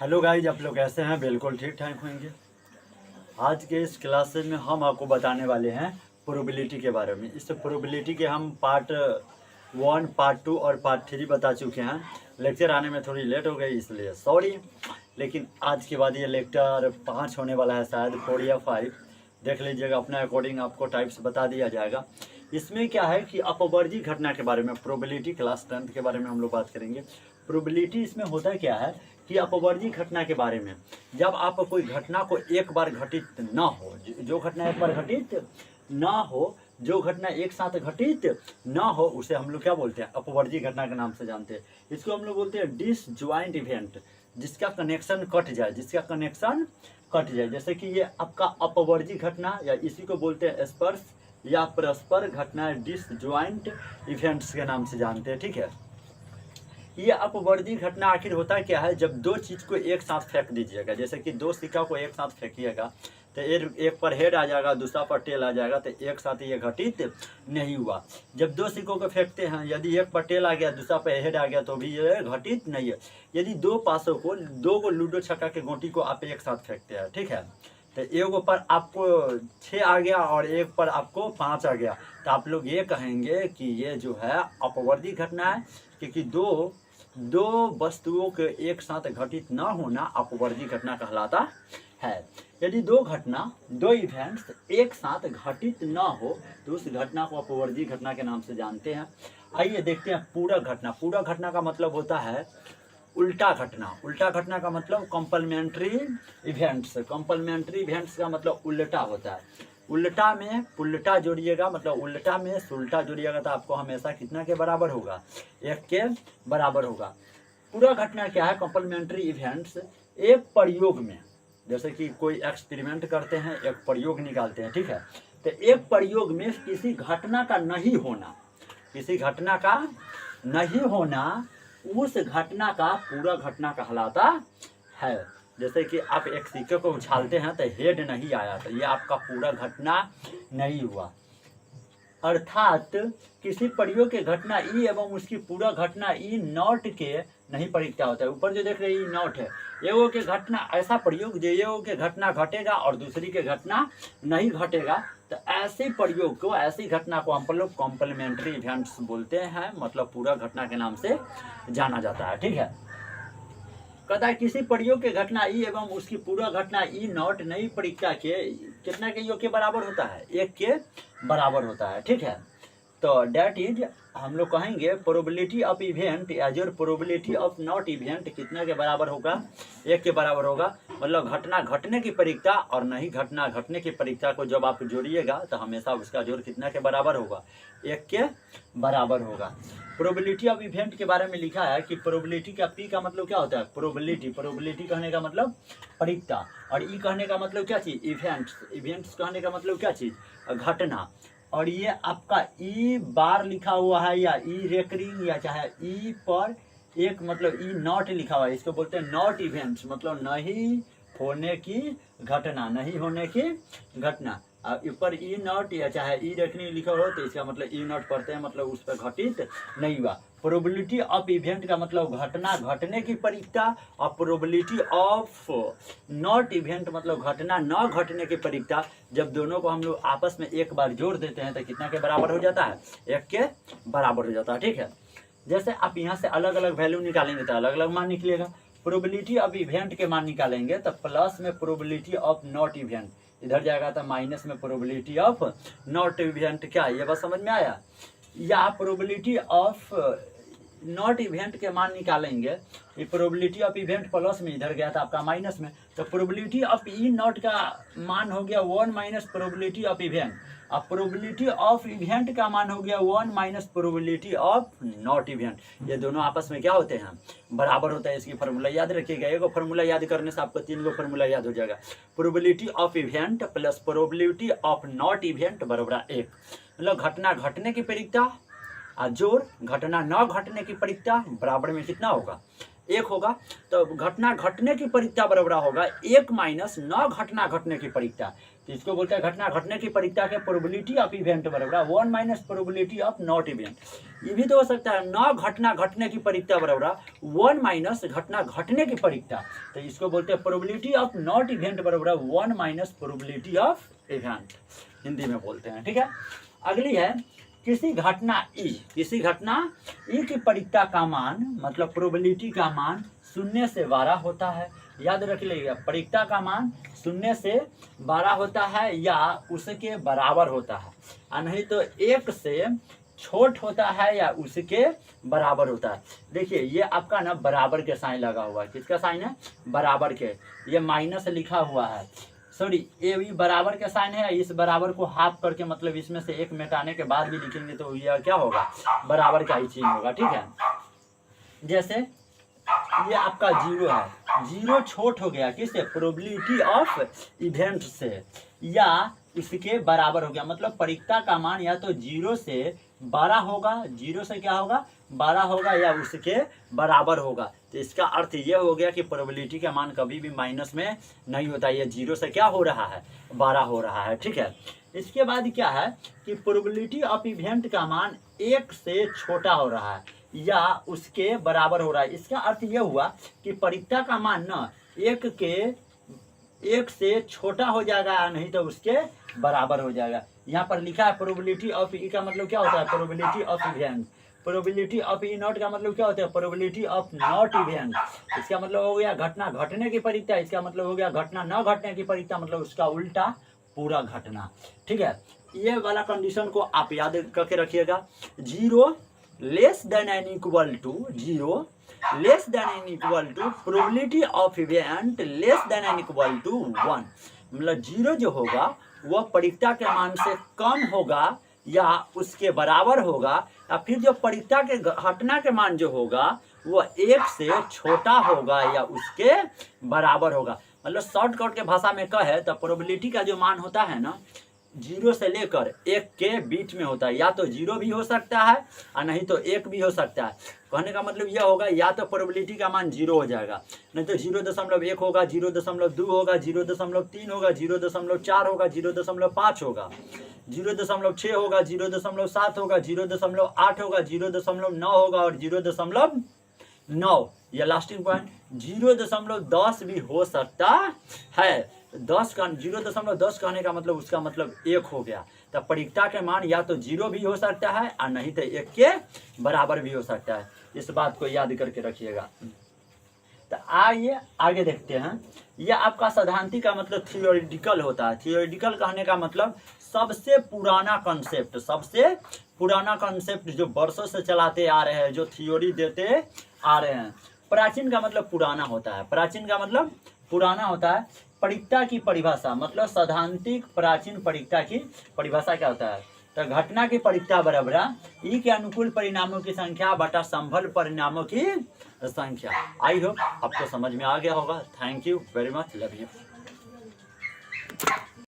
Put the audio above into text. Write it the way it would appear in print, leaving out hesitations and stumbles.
Hello guys, आप लोग कैसे हैं? बिल्कुल ठीक ठाक होंगे। आज के इस क्लास में हम आपको बताने वाले हैं प्रोबेबिलिटी के बारे में। इस प्रोबेबिलिटी के हम पार्ट 1, पार्ट 2 और पार्ट 3 बता चुके हैं। लेक्चर आने में थोड़ी लेट हो गई इसलिए सॉरी, लेकिन आज के बाद ये लेक्चर 5 होने वाला है, शायद 4 या 5 देख लीजिएगा। अपने अकॉर्डिंग आपको टाइप्स बता दिया जाएगा। इसमें क्या है कि अपवर्जी घटना के बारे में, प्रोबेबिलिटी क्लास 10th के बारे में हम लोग बात करेंगे। प्रोबेबिलिटी इसमें होता क्या है कि अपवर्जी घटना के बारे में, जब आप कोई घटना को एक बार घटित ना हो, जो घटना एक बार घटित ना हो, जो घटना एक साथ घटित ना हो, उसे हम लोग क्या बोलते हैं? अपवर्जी घटना के नाम से जानते हैं। इसको हम लोग बोलते हैं डिसजॉइंट इवेंट, जिसका कनेक्शन कट जाए, जिसका कनेक्शन कट जाए। जैसे कि ये आपका अपवर्जी घटना, या इसी को बोलते हैं स्पर्श या परस्पर घटना, डिसजॉइंट इवेंट्स के नाम से जानते हैं। ठीक है, ये अपवर्जी घटना आखिर होता क्या है? जब दो चीज़ को एक साथ फेंक दीजिएगा, जैसे कि दो सिक्का को एक साथ फेंकिएगा तो एक पर हेड आ जाएगा, दूसरा पर टेल आ जाएगा, तो एक साथ ये घटित नहीं हुआ। जब दो सिक्कों को फेंकते हैं, यदि एक पर टेल आ गया, दूसरा पर हेड आ गया, तो भी ये घटित नहीं है। यदि दो पासों को, दो को लूडो छक्का के गोटी को आप एक साथ फेंकते हैं, ठीक है, तो एक पर आपको 6 आ गया और एक पर आपको 5 आ गया, तो आप लोग ये कहेंगे कि ये जो है अपवर्जी घटना है, क्योंकि दो वस्तुओं के एक साथ घटित न होना अपवर्जी घटना कहलाता है। यदि दो इवेंट्स एक साथ घटित न हो तो उस घटना को अपवर्जी घटना के नाम से जानते हैं। आइए देखते हैं पूरक घटना। पूरक घटना का मतलब होता है उल्टा घटना। उल्टा घटना का मतलब कॉम्प्लीमेंट्री इवेंट्स। कॉम्प्लीमेंट्री इवेंट्स का मतलब उल्टा होता है। उल्टा में पुल्टा जोड़िएगा, मतलब उल्टा में सुल्टा जोड़िएगा तो आपको हमेशा कितना के बराबर होगा? 1 के बराबर होगा। पूरा घटना क्या है? कॉम्प्लीमेंट्री इवेंट्स एक प्रयोग में, जैसे कि कोई एक्सपेरिमेंट करते हैं, एक प्रयोग निकालते हैं, ठीक है, तो एक प्रयोग में किसी घटना का नहीं होना, किसी घटना का नहीं होना, उस घटना का पूरा घटना कहलाता है। जैसे कि आप एक सिक्के को उछालते हैं तो हेड नहीं आया, तो ये आपका पूरा घटना नहीं हुआ। अर्थात किसी प्रयोग के घटना ई एवं उसकी पूरा घटना ई नॉट के नहीं परीक्षा होता है। ऊपर जो देख रहे हैं नॉट है, एगो के घटना, ऐसा प्रयोग जो एगो के घटना घटेगा और दूसरी के घटना नहीं घटेगा, तो ऐसे प्रयोग को, ऐसी घटना को हम लोग कॉम्प्लीमेंट्री इवेंट्स बोलते हैं, मतलब पूरा घटना के नाम से जाना जाता है। ठीक है, कहता है किसी प्रयोग के घटना ई एवं उसकी पूरा घटना ई नॉट नई परीक्षा के कितना के योग के बराबर होता है? 1 के बराबर होता है। ठीक है, तो डेट इज हम लोग कहेंगे probability of event as your probability of not event कितना के बराबर होगा? 1 के बराबर होगा। मतलब घटना घटने की परीक्षा और नहीं घटना घटने की परीक्षा को जब आप जोड़िएगा तो हमेशा उसका जोड़ कितना के बराबर होगा? 1 के बराबर होगा। प्रोबेबिलिटी ऑफ इवेंट के बारे में लिखा है कि प्रोबेबिलिटी का पी का मतलब क्या होता है? प्रोबेबिलिटी। प्रोबेबिलिटी कहने का मतलब परीक्षा, और ई कहने का मतलब क्या चीज़? इवेंट्स। इवेंट्स कहने का मतलब क्या चीज़? घटना। और ये आपका ई बार लिखा हुआ है या ई रेकरिंग, या चाहे ई पर एक, मतलब ई नॉट लिखा हुआ है, इसको बोलते हैं नॉट इवेंट्स, मतलब नहीं होने की घटना, नहीं होने की घटना। ऊपर ई नॉट या चाहे ई रेकरिंग लिखा हो तो इसका मतलब ई नॉट पढ़ते हैं, मतलब उस पर घटित नहीं हुआ। प्रोबेबिलिटी ऑफ इवेंट का मतलब घटना घटने की परीक्षा, और प्रोबेबिलिटी ऑफ नॉट इवेंट मतलब घटना न घटने की परीक्षा। जब दोनों को हम लोग आपस में एक बार जोड़ देते हैं तो कितना के बराबर हो जाता है? 1 के बराबर हो जाता है। ठीक है, जैसे आप यहाँ से अलग अलग वैल्यू निकालेंगे तो अलग अलग मान निकलेगा। प्रोबेबिलिटी ऑफ इवेंट के मान निकालेंगे तो प्लस में प्रोबेबिलिटी ऑफ नॉट इवेंट, इधर जाएगा तो माइनस में प्रोबेबिलिटी ऑफ नॉट इवेंट। क्या ये बात समझ में आया? या प्रोबेबिलिटी ऑफ नॉट इवेंट के मान निकालेंगे, ये प्रोबेबिलिटी ऑफ इवेंट प्लस में, इधर गया था आपका माइनस में, तो प्रोबेबिलिटी ऑफ ई नॉट का मान हो गया 1 माइनस प्रोबेबिलिटी ऑफ इवेंट, और प्रोबेबिलिटी ऑफ इवेंट का मान हो गया 1 minus probability of not event. ये दोनों आपस में क्या होते हैं? बराबर होता है। इसकी फार्मूला याद रखिएगा, एक फार्मूला याद करने से आपको 3 फार्मूला याद हो जाएगा। Probability of event plus probability of not event बराबर 1। मतलब घटना घटने की परीक्षा और जोड़ घटना न घटने की परीक्षा बराबर में कितना होगा? 1 होगा। तो घटना घटने की परीक्षा बराबर होगा 1 माइनस न घटना घटने की परीक्षा। तो इसको बोलते हैं घटना घटने की परिकता के प्रोबेबिलिटी ऑफ इवेंट बराबर 1 minus probability of not event. ये भी तो हो सकता है न घटना घटने की परिकता बराबर 1 माइनस घटना घटने की परिकता, तो इसको बोलते हैं प्रोबेबिलिटी ऑफ नॉट इवेंट बराबर 1 minus probability of event, Hindi में बोलते हैं। ठीक है, अगली है किसी घटना ई की परिकता का मान मतलब प्रोबेबिलिटी का मान 0 से 12 होता है। याद रख लीजिएगा, परिकता का मान 0 से 12 होता है या उसके बराबर होता है, और नहीं तो 1 से छोट होता है या उसके बराबर होता है। देखिए ये आपका ना बराबर के साइन लगा हुआ है, किसका साइन है? बराबर के, ये माइनस लिखा हुआ है, सॉरी ये बराबर के साइन है। इस बराबर को हाफ करके मतलब इसमें से एक मिटाने के बाद भी लिखेंगे तो यह क्या होगा? बराबर का ही चिन्ह होगा। ठीक है, जैसे ये आपका 0 है, 0 छोट हो गया किससे? प्रोबेबिलिटी ऑफ इवेंट से, या इसके बराबर हो गया, मतलब परिकता का मान या तो 0 से 12 होगा, 0 से क्या होगा? 12 होगा, या उसके बराबर होगा। तो इसका अर्थ ये हो गया कि प्रोबेबिलिटी का मान कभी भी माइनस में नहीं होता, ये 0 से क्या हो रहा है? 12 हो रहा है। ठीक है, इसके बाद क्या है कि प्रोबेबिलिटी ऑफ इवेंट का मान 1 से छोटा हो रहा है या उसके बराबर हो रहा है। इसका अर्थ यह हुआ कि परिकता का मान न 1 से छोटा हो जाएगा, नहीं तो उसके बराबर हो जाएगा। यहाँ पर लिखा है प्रोबेबिलिटी ऑफ ई का मतलब क्या होता है? Probability of event. Probability of E not का मतलब क्या होता है? Probability of not event. इसका मतलब हो गया घटना घटने की परिकता, इसका मतलब हो गया घटना न घटने की परिकता, मतलब उसका उल्टा पूरा घटना। ठीक है, ये वाला कंडीशन को आप याद करके रखिएगा। 0 less than and equal to 0 less than and equal to probability of event less than and equal to 1, मतलब 0 जो होगा वह परिकता के मान से कम होगा या उसके बराबर होगा, या फिर जो परिकता के घटना के मान जो होगा वह 1 से छोटा होगा या उसके बराबर होगा। मतलब शॉर्टकट के भाषा में कहे तो प्रोबेबिलिटी का जो मान होता है ना 0 से लेकर 1 के बीच में होता है, या तो 0 भी हो सकता है और नहीं तो 1 भी हो सकता है। कहने का मतलब यह होगा या तो प्रोबेबिलिटी का मान 0 हो जाएगा, नहीं तो 0.1 होगा, 0.2 होगा, 0.3 होगा, 0.4 होगा, 0.5 होगा, 0.6 होगा, 0.7 होगा, 0.8 होगा, 0.9 होगा और 0.9, यह लास्टिंग पॉइंट 0.10 भी हो सकता है। 0.10 कहने का मतलब उसका मतलब 1 हो गया। तो परिकता के मान या तो 0 भी हो सकता है और नहीं तो 1 के बराबर भी हो सकता है। इस बात को याद करके रखिएगा। तो आइए आगे देखते हैं। यह आपका सैद्धांतिक का मतलब थियोरिटिकल होता है। थियोरिटिकल कहने का मतलब सबसे पुराना कंसेप्ट, सबसे पुराना कंसेप्ट जो वर्षों से चलाते आ रहे हैं, जो थियोरी देते आ रहे हैं। प्राचीन का मतलब पुराना होता है, प्राचीन का मतलब पुराना होता है। परिकता की परिभाषा मतलब सैद्धांतिक प्राचीन परिकता की परिभाषा क्या होता है? तो घटना की परिकता बराबर ई के अनुकूल परिणामों की संख्या बटा संभल परिणामों की संख्या। आई होप आपको समझ में आ गया होगा। Thank you very much, love you.